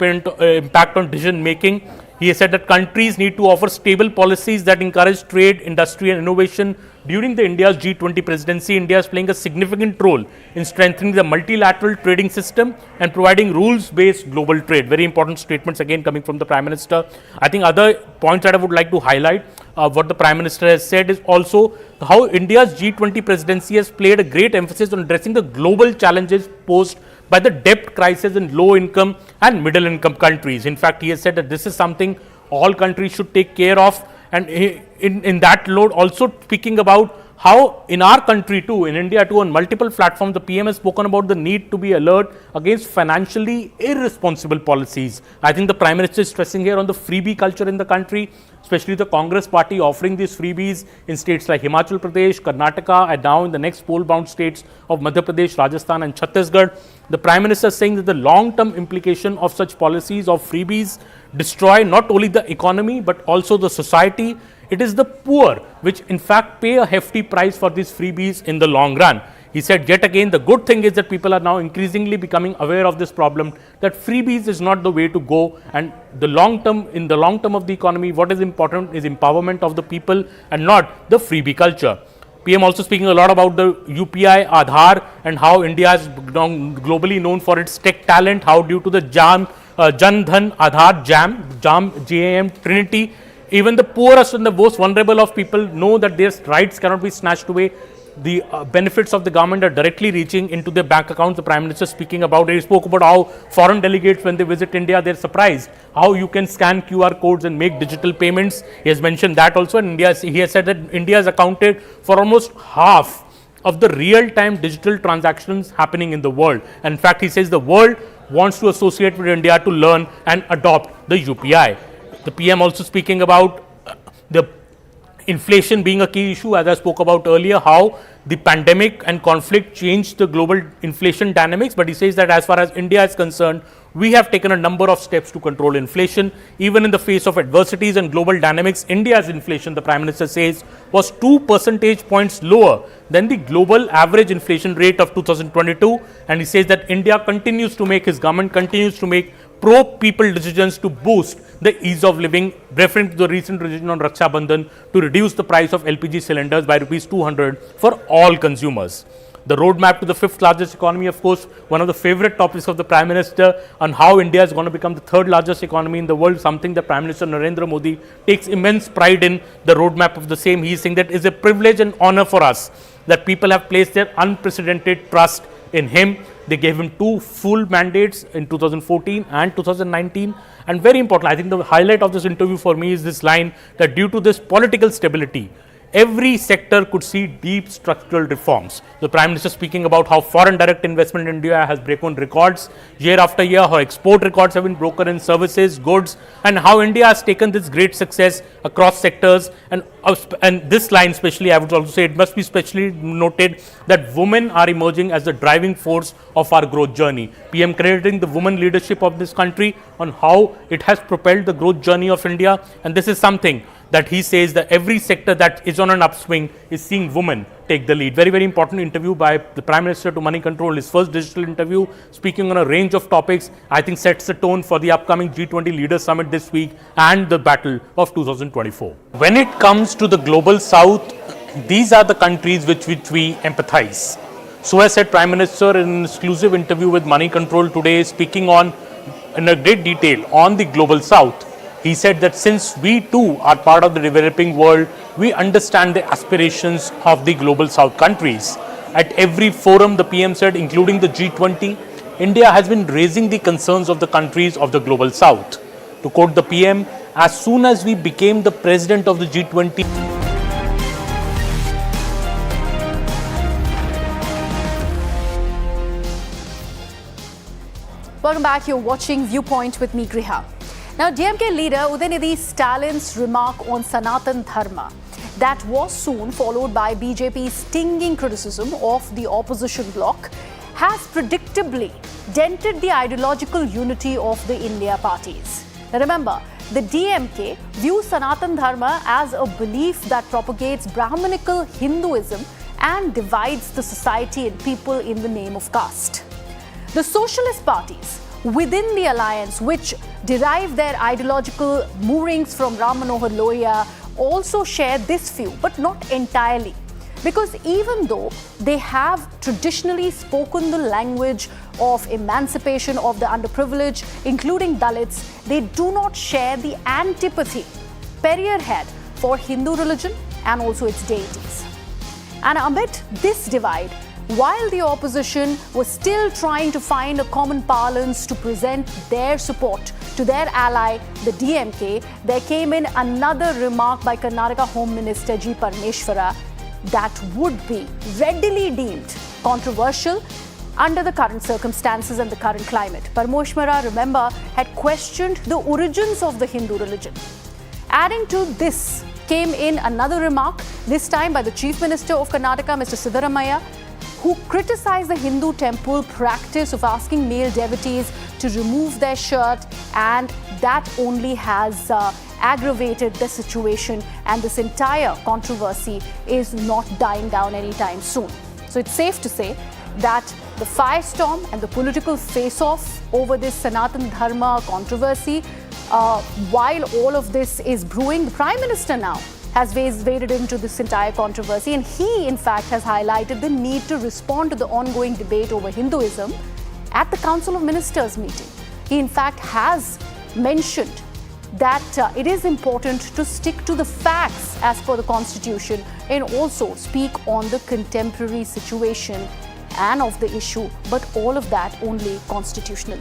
impact on decision making. He has said that countries need to offer stable policies that encourage trade, industry and innovation. During the India's G20 presidency, India is playing a significant role in strengthening the multilateral trading system and providing rules-based global trade. Very important statements again coming from the Prime Minister. I think other points that I would like to highlight, what the Prime Minister has said is also how India's G20 presidency has played a great emphasis on addressing the global challenges posed by the debt crisis in low income and middle income countries. In fact, he has said that this is something all countries should take care of, and in that load also speaking about how in our country too, in India too, on multiple platforms, the PM has spoken about the need to be alert against financially irresponsible policies. I think the Prime Minister is stressing here on the freebie culture in the country, especially the Congress party offering these freebies in states like Himachal Pradesh, Karnataka, and now in the next poll-bound states of Madhya Pradesh, Rajasthan and Chhattisgarh. The Prime Minister is saying that the long-term implication of such policies of freebies destroy not only the economy but also the society. It is the poor which in fact pay a hefty price for these freebies in the long run. He said yet again the good thing is that people are now increasingly becoming aware of this problem, that freebies is not the way to go, and in the long term of the economy, what is important is empowerment of the people and not the freebie culture. PM also speaking a lot about the UPI, Aadhaar, and how India is globally known for its tech talent, how due to the Jan Dhan Aadhaar JAM Trinity, even the poorest and the most vulnerable of people know that their rights cannot be snatched away. The benefits of the government are directly reaching into their bank accounts. The Prime Minister speaking about it. He spoke about how foreign delegates, when they visit India, they're surprised how you can scan QR codes and make digital payments. He has mentioned that also. And he has said that India has accounted for almost half of the real-time digital transactions happening in the world. And in fact, he says the world wants to associate with India to learn and adopt the UPI. The PM also speaking about the inflation being a key issue, as I spoke about earlier, how the pandemic and conflict changed the global inflation dynamics. But he says that as far as India is concerned, we have taken a number of steps to control inflation. Even in the face of adversities and global dynamics, India's inflation, the Prime Minister says, was 2 percentage points lower than the global average inflation rate of 2022. And he says that his government continues to make pro-people decisions to boost the ease of living, referring to the recent decision on Raksha Bandhan to reduce the price of LPG cylinders by Rs 200 for all consumers. The roadmap to the 5th largest economy, of course, one of the favorite topics of the Prime Minister, on how India is going to become the 3rd largest economy in the world, something that Prime Minister Narendra Modi takes immense pride in. The roadmap of the same, he is saying that is a privilege and honor for us that people have placed their unprecedented trust in him. They gave him 2 full mandates in 2014 and 2019. And very important, I think the highlight of this interview for me is this line, that due to this political stability, every sector could see deep structural reforms. The Prime Minister speaking about how foreign direct investment in India has broken records year after year, how export records have been broken in services, goods, and how India has taken this great success across sectors. And this line especially, I would also say it must be specially noted that women are emerging as the driving force of our growth journey. PM crediting the women leadership of this country on how it has propelled the growth journey of India. And this is something that he says that every sector that is on an upswing is seeing women take the lead. Very, very important interview by the Prime Minister to MoneyControl. His first digital interview, speaking on a range of topics, I think sets the tone for the upcoming G20 Leaders Summit this week and the battle of 2024. When it comes to the global south, these are the countries with which we empathize. So as said Prime Minister in an exclusive interview with MoneyControl today, speaking on in a great detail on the global south. He said that since we too are part of the developing world, we understand the aspirations of the global south countries. At every forum, the PM said, including the G20, India has been raising the concerns of the countries of the global south. To quote the PM, as soon as we became the president of the G20, Welcome back. You're watching Viewpoint with me, Griha. Now, DMK leader Udhyanidhi Stalin's remark on Sanatan Dharma that was soon followed by BJP's stinging criticism of the opposition bloc has predictably dented the ideological unity of the India parties. Now, remember, the DMK views Sanatan Dharma as a belief that propagates Brahmanical Hinduism and divides the society and people in the name of caste. The socialist parties within the alliance, which derive their ideological moorings from Ram Manohar Lohia, also share this view, but not entirely. Because even though they have traditionally spoken the language of emancipation of the underprivileged, including Dalits, they do not share the antipathy Perrier had for Hindu religion and also its deities. And amid this divide, while the opposition was still trying to find a common parlance to present their support to their ally, the DMK, there came in another remark by Karnataka Home Minister G Parameshwara that would be readily deemed controversial under the current circumstances and the current climate. Parameshwara, remember, had questioned the origins of the Hindu religion. Adding to this came in another remark, this time by the Chief Minister of Karnataka, Mr. Siddaramaiah, who criticized the Hindu temple practice of asking male devotees to remove their shirt, and that only has aggravated the situation, and this entire controversy is not dying down anytime soon. So it's safe to say that the firestorm and the political face-off over this Sanatan Dharma controversy, while all of this is brewing, the Prime Minister now has waded into this entire controversy, and he in fact has highlighted the need to respond to the ongoing debate over Hinduism at the Council of Ministers meeting. He in fact has mentioned that it is important to stick to the facts as per the Constitution and also speak on the contemporary situation and of the issue, but all of that only constitutionally.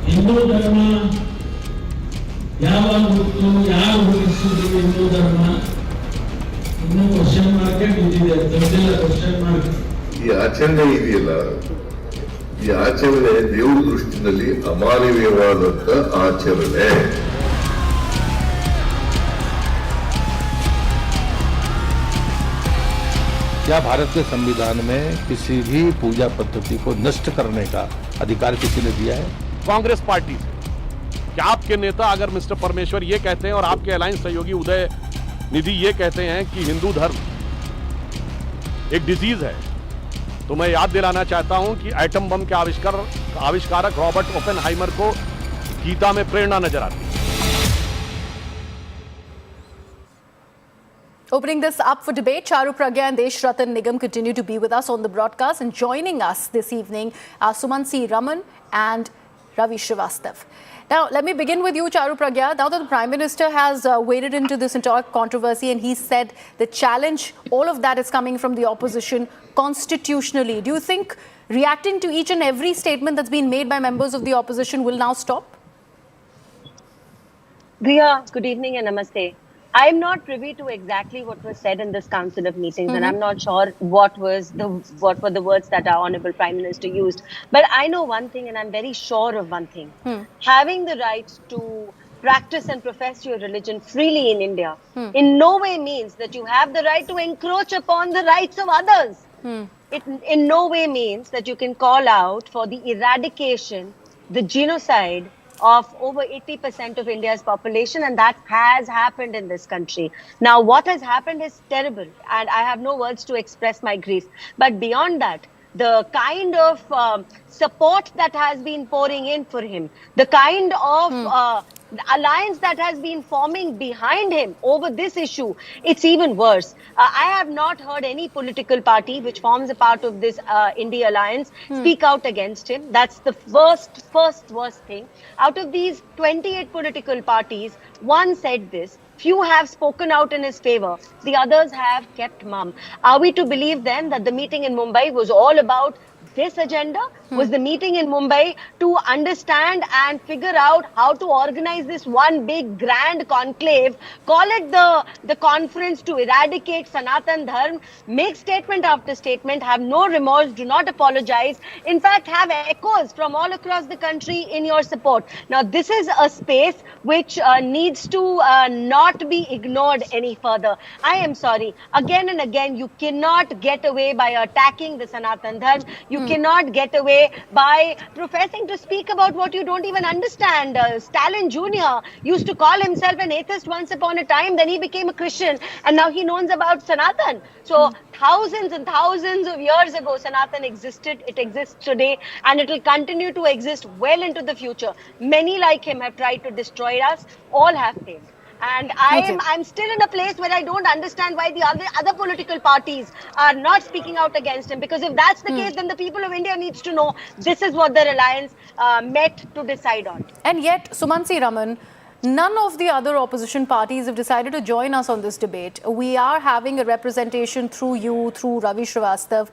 Hindu ಧರ್ಮ ಯಾವಾಗ ಹುಟ್ಟಿತು, ಯಾರು ಹುಟ್ಟಿಸಿದ್ರು ಹಿಂದೂ ಧರ್ಮ ಇನ್ನೂ question ಮಾರ್ಕೆ ಬಿದ್ದಿದೆ, ದೊಡ್ಡೆಲ್ಲ question mark. ಈ ಆಚರಣೆ ಇದೆಯಲ್ಲ, ಈ ಆಚರಣೆ ದೇವ್ರ ದೃಷ್ಟಿನಲ್ಲಿ ಅಮಾನವೀಯವಾದಂತ ಆಚರಣೆ. क्या भारत के संविधान में किसी भी पूजा पद्धति को नष्ट करने का अधिकार किसी ने दिया है? कांग्रेस पार्टी से क्या आपके नेता अगर मिस्टर परमेश्वर ये कहते हैं और आपके अलायंस सहयोगी उदयनिधि ये कहते हैं कि हिंदू धर्म एक डिजीज है, तो मैं याद दिलाना चाहता हूं कि एटम बम के आविष्कारक रॉबर्ट ओपेनहाइमर को गीता में प्रेरणा नजर आती है. Opening this up for debate, Charu Pragya and Desh Ratan Nigam continue to be with us on the broadcast, and joining us this evening are Sumansi Raman and Ravi Srivastav. Now, let me begin with you, Charu Pragya. Now that the Prime Minister has waded into this entire controversy and he said the challenge, all of that is coming from the opposition constitutionally. Do you think reacting to each and every statement that's been made by members of the opposition will now stop? Priya, good evening and namaste. I'm not privy to exactly what was said in this council of meetings, and I'm not sure what were the words that our Honourable Prime Minister used. But I know one thing, and I'm very sure of one thing. Having the right to practice and profess your religion freely in India in no way means that you have the right to encroach upon the rights of others. It in no way means that you can call out for the eradication, the genocide of over 80% of India's population, and that has happened in this country. Now, what has happened is terrible, and I have no words to express my grief. But beyond that, the kind of support that has been pouring in for him, the kind of alliance that has been forming behind him over this issue, it's even worse. I have not heard any political party which forms a part of this India alliance speak out against him. That's the first worst thing. Out of these 28 political parties, one said this. Few have spoken out in his favor. The others have kept mum. Are we to believe then that the meeting in Mumbai was all about this agenda? Was the meeting in Mumbai to understand and figure out how to organize this one big grand conclave, call it the conference to eradicate Sanatan Dharma, make statement after statement, have no remorse, do not apologize, in fact have echoes from all across the country in your support. Now this is a space which needs to not be ignored any further. I am sorry, again and again you cannot get away by attacking the Sanatan Dharma. You cannot get away by professing to speak about what you don't even understand. Stalin Jr. used to call himself an atheist once upon a time, then he became a Christian, and now he knows about Sanatan. So thousands and thousands of years ago, Sanatan existed, it exists today, and it will continue to exist well into the future. Many like him have tried to destroy us, all have failed. And I'm still in a place where I don't understand why the other political parties are not speaking out against him. Because if that's the case, then the people of India needs to know this is what their alliance met to decide on. And yet, Sumansi Raman, none of the other opposition parties have decided to join us on this debate. We are having a representation through you, through Ravi Srivastav.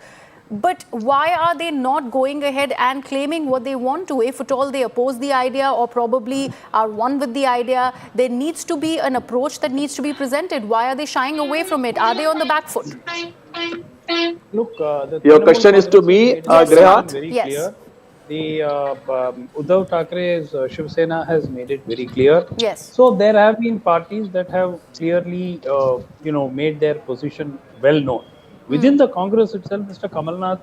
But why are they not going ahead and claiming what they want to? If at all they oppose the idea or probably are one with the idea, there needs to be an approach that needs to be presented. Why are they shying away from it? Are they on the back foot? Look, your question is to me, Greha? Very yes. clear. The Uddhav Thackeray's Shiv Sena has made it very clear. Yes. So there have been parties that have clearly, made their position well known. Within the Congress itself, Mr. Kamal Nath,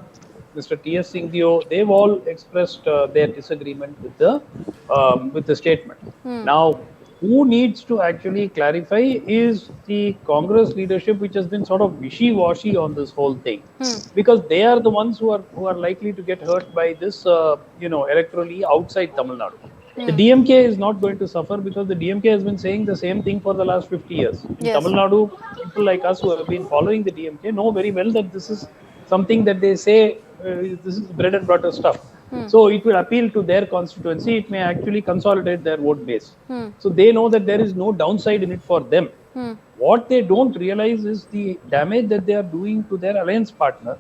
Mr. T.S. Singhdeo, they've all expressed their disagreement with the statement. Now, who needs to actually clarify is the Congress leadership, which has been sort of wishy-washy on this whole thing, because they are the ones who are likely to get hurt by this, electorally outside Tamil Nadu. The DMK is not going to suffer because the DMK has been saying the same thing for the last 50 years. In Tamil Nadu, people like us who have been following the DMK know very well that this is something that they say this is bread and butter stuff. So it will appeal to their constituency. It may actually consolidate their vote base. So they know that there is no downside in it for them. What they don't realize is the damage that they are doing to their alliance partner.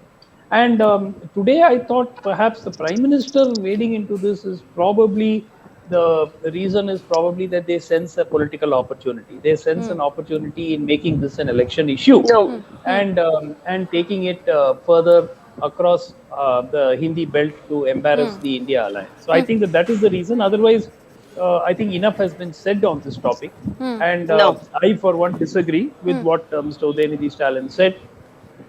And today I thought perhaps the Prime Minister wading into this is probably the reason is probably that they sense a political opportunity. They sense an opportunity in making this an election issue and taking it further across the Hindi belt to embarrass the India alliance. So I think that is the reason. Otherwise, I think enough has been said on this topic. And I, for one, disagree with what Mr. Udhayanidhi Stalin said.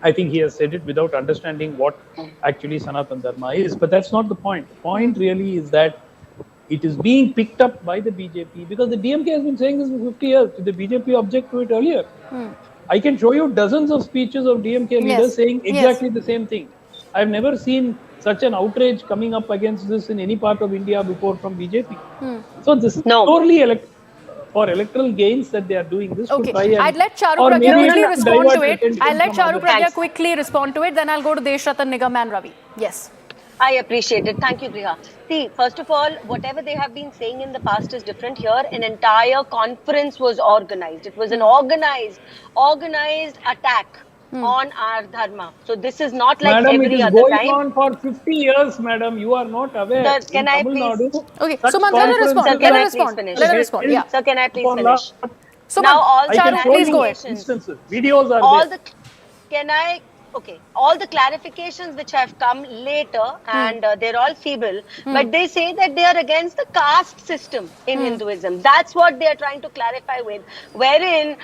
I think he has said it without understanding what actually Sanatan Dharma is. But that's not the point. The point really is that it is being picked up by the BJP because the DMK has been saying this for 50 years. Did the BJP object to it earlier? I can show you dozens of speeches of DMK leaders saying exactly the same thing. I've never seen such an outrage coming up against this in any part of India before from BJP. So this is purely for electoral gains that they are doing this to try and... I'd let Charu Pragya quickly respond to it. I'll let Charu Pragya quickly respond to it. Then I'll go to Deshratan Nigam and Ravi. Yes. I appreciate it. Thank you, Priya. See, first of all, whatever they have been saying in the past is different here. An entire conference was organized. It was an organized attack on our dharma. So this is not like every other time. Madam, it is going on for 50 years, madam. You are not aware. Sir, can I please? Okay, Suman, let her respond. Sir, can I please finish? Let her respond. Yeah. Sir, can I please finish? Suman, now all the Charu, please go ahead. Instances, videos are there. All the clarifications which have come later and they're all feeble, but they say that they are against the caste system in Hinduism. That's what they are trying to clarify with, wherein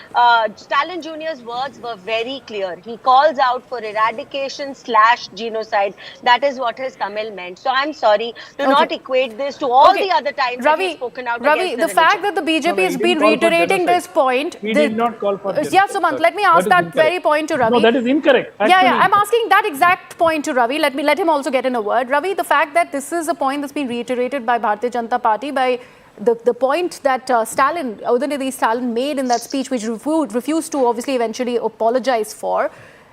Stalin Jr.'s words were very clear. He calls out for eradication/genocide. That is what his Tamil meant. So I'm sorry, do not equate this to all the other times that he's spoken out against the fact that the BJP has been reiterating this point. He did not call for genocide. Yeah, Sumant, let me ask that very point to Ravi. No, that is incorrect. Yeah, I'm asking that exact point to Ravi. Let him also get in a word. Ravi, the fact that this is a point that's been reiterated by Bharatiya Janata Party, by the point that Udhyanidhi Stalin made in that speech, which refused to obviously eventually apologize for,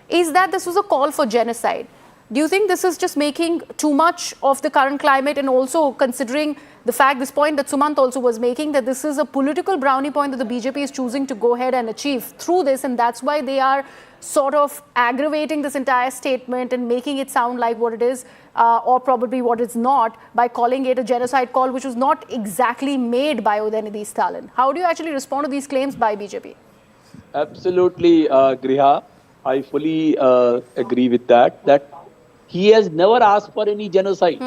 is that this was a call for genocide. Do you think this is just making too much of the current climate, and also considering the fact, this point that Sumant also was making, that this is a political brownie point that the BJP is choosing to go ahead and achieve through this, and that's why they are sort of aggravating this entire statement and making it sound like what it is, or probably what it's not, by calling it a genocide call, which was not exactly made by Udhayanidhi Stalin. How do you actually respond to these claims by BJP? Absolutely, Griha. I fully agree with that he has never asked for any genocide.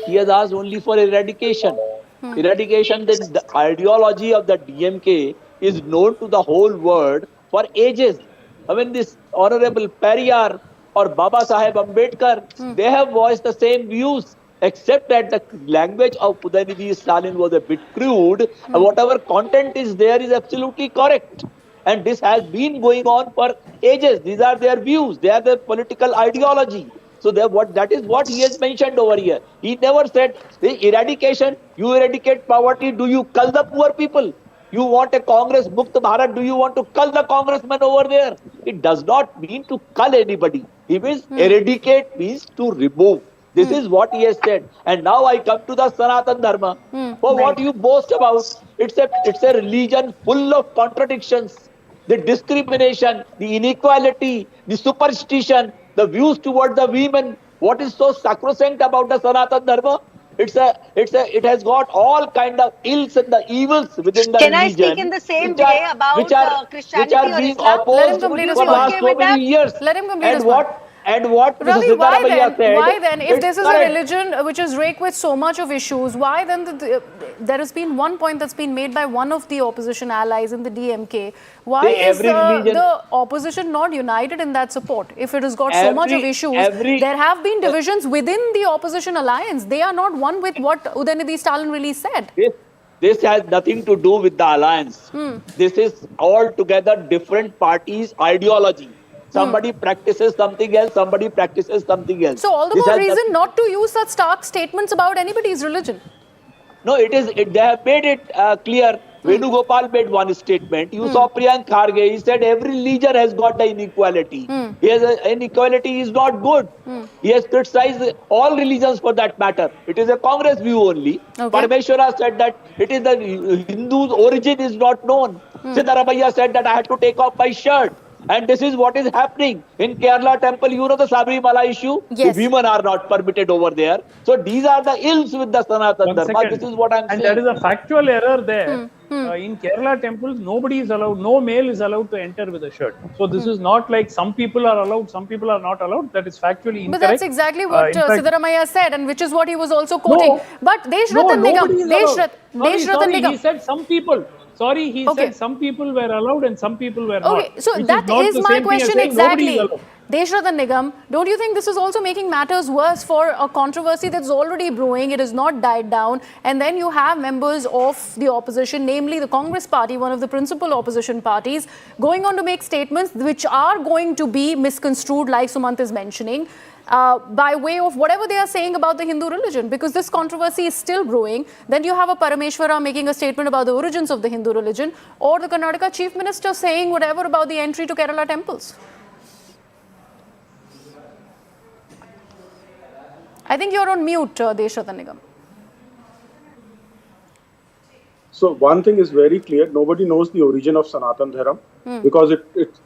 He has asked only for eradication. Eradication, the ideology of the DMK is known to the whole world for ages. I mean, this Honorable Periyar or Baba Saheb Ambedkar, they have voiced the same views, except that the language of Udhayanidhi Stalin was a bit crude, and whatever content is there is absolutely correct. And this has been going on for ages. These are their views. They are their political ideology. So that is what he has mentioned over here. He never said eradication. You eradicate poverty. Do you cull the poor people? You want a Congress Mukt Bharat? Do you want to cull the congressman over there? It does not mean to cull anybody. He means eradicate means to remove. This is what he has said. And now I come to the Sanatan Dharma. What you boast about, it's a religion full of contradictions. The discrimination, the inequality, the superstition, the views toward the women. What is so sacrosanct about the Sanatan Dharma? It has got all kind of ills and the evils within the religion. Can I speak in the same way about Christianity or Islam? Let him complete his point. Let him complete his point. And what Ravi, why then, if this is a religion which is raked with so much of issues, why then there has been one point that's been made by one of the opposition allies in the DMK. Why is the opposition not united in that support? If it has got so much of issues, there have been divisions within the opposition alliance. They are not one with what Udhayanidhi Stalin really said. This has nothing to do with the alliance. This is altogether different parties' ideology. Somebody practices something else, somebody practices something else. So all the more reason not to use such stark statements about anybody's religion. No, they have made it clear. Venugopal made one statement. You saw Priyank Kharge. He said every religion has got the inequality. Inequality is not good. He has criticized all religions for that matter. It is a Congress view only. Parameshwara said that it is the Hindu's origin is not known. Siddaramaiah said that I had to take off my shirt. And this is what is happening in Kerala temple. You know the Sabarimala issue? Yes. The women are not permitted over there. So these are the ills with the Sanatan Dharma. This is what I'm saying. And there is a factual error there. In Kerala temples, nobody is allowed, no male is allowed to enter with a shirt. So this is not like some people are allowed, some people are not allowed. That is factually incorrect. But that's exactly what Siddaramaiah said, and which is what he was also quoting. No, but Deshratan Nigam, he said some people. Sorry, he said some people were allowed and some people were not. Okay, so that is my question exactly. Deshratan Nigam, don't you think this is also making matters worse for a controversy that's already brewing? It has not died down. And then you have members of the opposition, namely the Congress party, one of the principal opposition parties, going on to make statements which are going to be misconstrued, like Sumant is mentioning, by way of whatever they are saying about the Hindu religion, because this controversy is still brewing. Then you have a Parameshwara making a statement about the origins of the Hindu religion, or the Karnataka chief minister saying whatever about the entry to Kerala temples. I think you're on mute, Deshratan Nigam. So one thing is very clear, nobody knows the origin of Sanatan Dharma because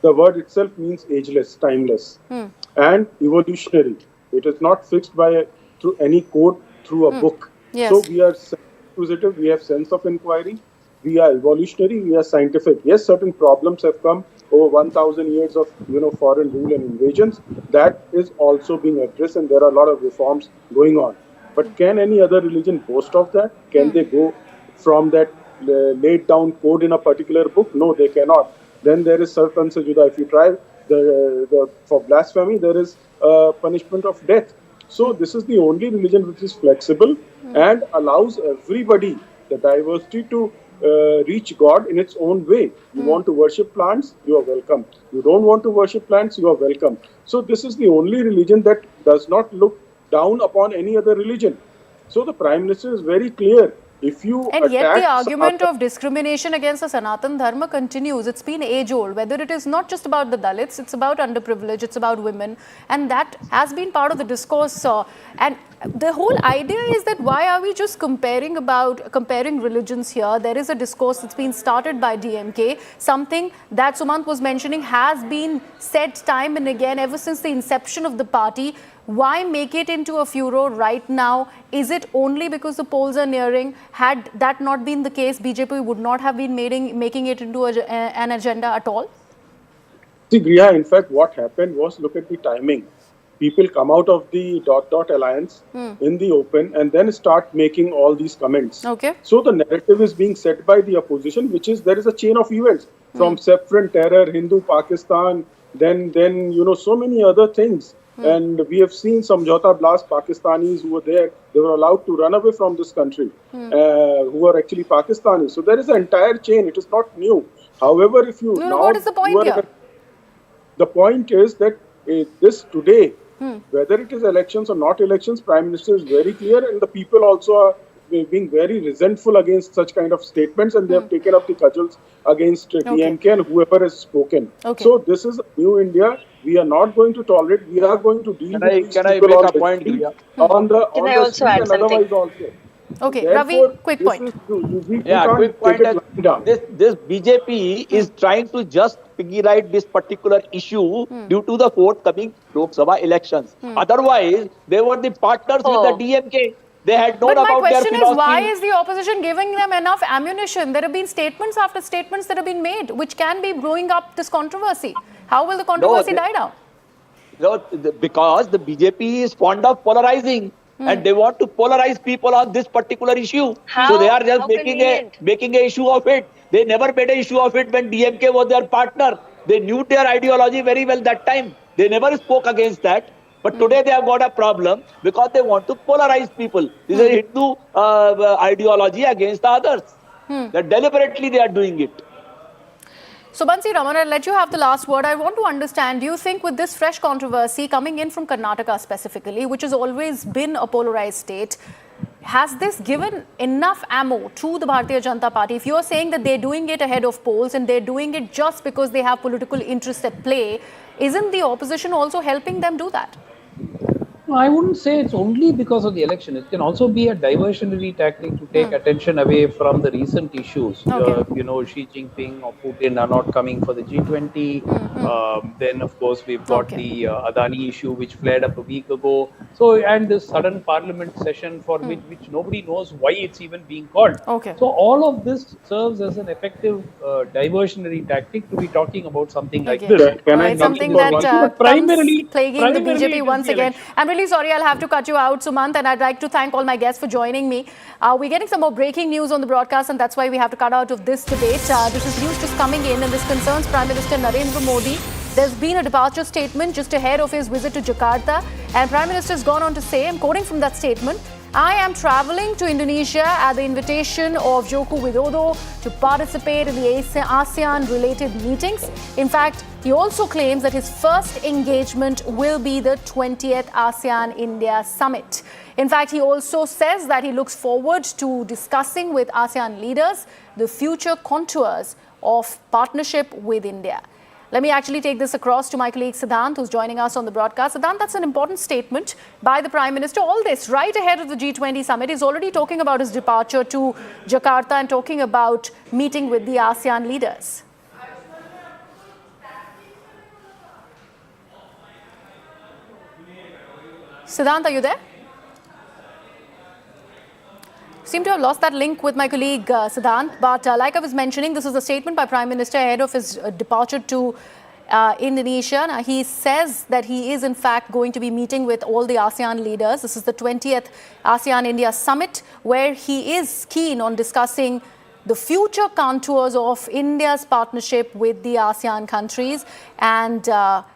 the word itself means ageless, timeless and evolutionary. It is not fixed through any code, through a book. Yes. So we are inquisitive, we have sense of inquiry, we are evolutionary, we are scientific. Yes, certain problems have come over 1,000 years of foreign rule and invasions. That is also being addressed, and there are a lot of reforms going on. But can any other religion boast of that? Can they go from that laid down code in a particular book? No, they cannot. Then there is sartan se juda. If you try for blasphemy, there is punishment of death. So this is the only religion which is flexible and allows everybody the diversity to reach God in its own way. You want to worship plants, you are welcome. You don't want to worship plants, you are welcome. So this is the only religion that does not look down upon any other religion. So the Prime Minister is very clear If you And yet the attack argument of discrimination against the Sanatan Dharma continues. It's been age-old. Whether it is not just about the Dalits, it's about underprivileged, it's about women. And that has been part of the discourse. And the whole idea is that why are we just comparing religions here? There is a discourse that's been started by DMK. Something that Sumant was mentioning has been said time and again ever since the inception of the party. Why make it into a furor right now? Is it only because the polls are nearing? Had that not been the case, BJP would not have been making it into an agenda at all? See, Griha, in fact, what happened was, look at the timing. People come out of the ... alliance in the open and then start making all these comments. Okay. So the narrative is being set by the opposition, which is there is a chain of events from saffron terror, Hindu Pakistan, then so many other things. And we have seen some Jota blast Pakistanis who were there. They were allowed to run away from this country, who are actually Pakistanis. So there is an entire chain. It is not new. However, if you what is the point here? The point is that this today, whether it is elections or not elections, Prime Minister is very clear, and the people also are being very resentful against such kind of statements, and they have taken up the cudgels against DMK and whoever has spoken. Okay. So this is a new India. We are not going to tolerate. We are going to deal with these Can I people make on a point, the Divya? on the Can I on the also street add and something? otherwise also. Okay, Therefore, Ravi, quick point. We Yeah, can't quick point. take it lying down. This BJP is trying to just piggyright this particular issue due to the forthcoming Lok Sabha elections. Otherwise, they were the partners with the DMK. They had known But my about their question is, philosophy. why is the opposition giving them enough ammunition? There have been statements after statements that have been made, which can be blowing up this controversy. How will the controversy die down? Because the BJP is fond of polarizing. And they want to polarize people on this particular issue. So they are just making a issue of it. They never made an issue of it when DMK was their partner. They knew their ideology very well that time. They never spoke against that. But today they have got a problem because they want to polarize people. This is a Hindu ideology against the others. That deliberately they are doing it. So, Bansi Raman, I'll let you have the last word. I want to understand, do you think with this fresh controversy coming in from Karnataka specifically, which has always been a polarized state, has this given enough ammo to the Bharatiya Janata Party? If you're saying that they're doing it ahead of polls and they're doing it just because they have political interests at play, isn't the opposition also helping them do that? No, I wouldn't say it's only because of the election. It can also be a diversionary tactic to take attention away from the recent issues. Okay. Xi Jinping or Putin are not coming for the G20. Then, of course, we've got the Adani issue, which flared up a week ago. So, and this sudden parliament session for which nobody knows why it's even being called. Okay. So, all of this serves as an effective diversionary tactic to be talking about something like this. It's something that primarily plaguing the BJP it once is the again. I'm really sorry, I'll have to cut you out, Sumant, and I'd like to thank all my guests for joining me. We're getting some more breaking news on the broadcast, and that's why we have to cut out of this debate. This is news just coming in, and this concerns Prime Minister Narendra Modi. There's been a departure statement just ahead of his visit to Jakarta, and Prime Minister has gone on to say, I'm quoting from that statement, I am travelling to Indonesia at the invitation of Joko Widodo to participate in the ASEAN-related meetings. In fact, he also claims that his first engagement will be the 20th ASEAN-India Summit. In fact, he also says that he looks forward to discussing with ASEAN leaders the future contours of partnership with India. Let me actually take this across to my colleague Siddhant, who's joining us on the broadcast. Siddhant, that's an important statement by the Prime Minister. All this right ahead of the G20 summit. He's already talking about his departure to Jakarta and talking about meeting with the ASEAN leaders. Siddhant, are you there? Seem to have lost that link with my colleague Siddhant, but like I was mentioning, this is a statement by Prime Minister ahead of his departure to Indonesia. Now, he says that he is in fact going to be meeting with all the ASEAN leaders. This is the 20th ASEAN-India Summit, where he is keen on discussing the future contours of India's partnership with the ASEAN countries. And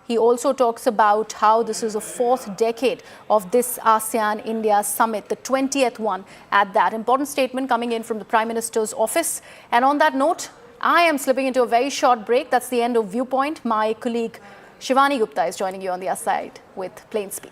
he also talks about how this is the fourth decade of this ASEAN-India summit, the 20th one at that. Important statement coming in from the Prime Minister's office. And on that note, I am slipping into a very short break. That's the end of Viewpoint. My colleague Shivani Gupta is joining you on the other side with Plain Speak.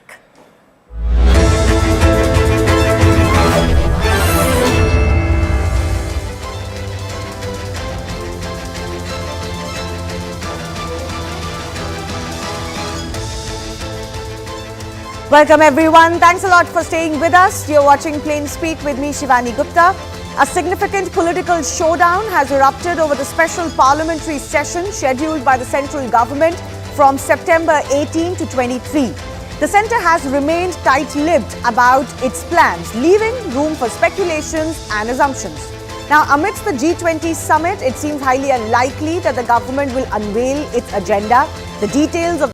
Welcome everyone. Thanks a lot for staying with us. You're watching Plain Speak with me, Shivani Gupta. A significant political showdown has erupted over the special parliamentary session scheduled by the central government from September 18 to 23. The centre has remained tight-lipped about its plans, leaving room for speculations and assumptions. Now, amidst the G20 summit, it seems highly unlikely that the government will unveil its agenda. The details of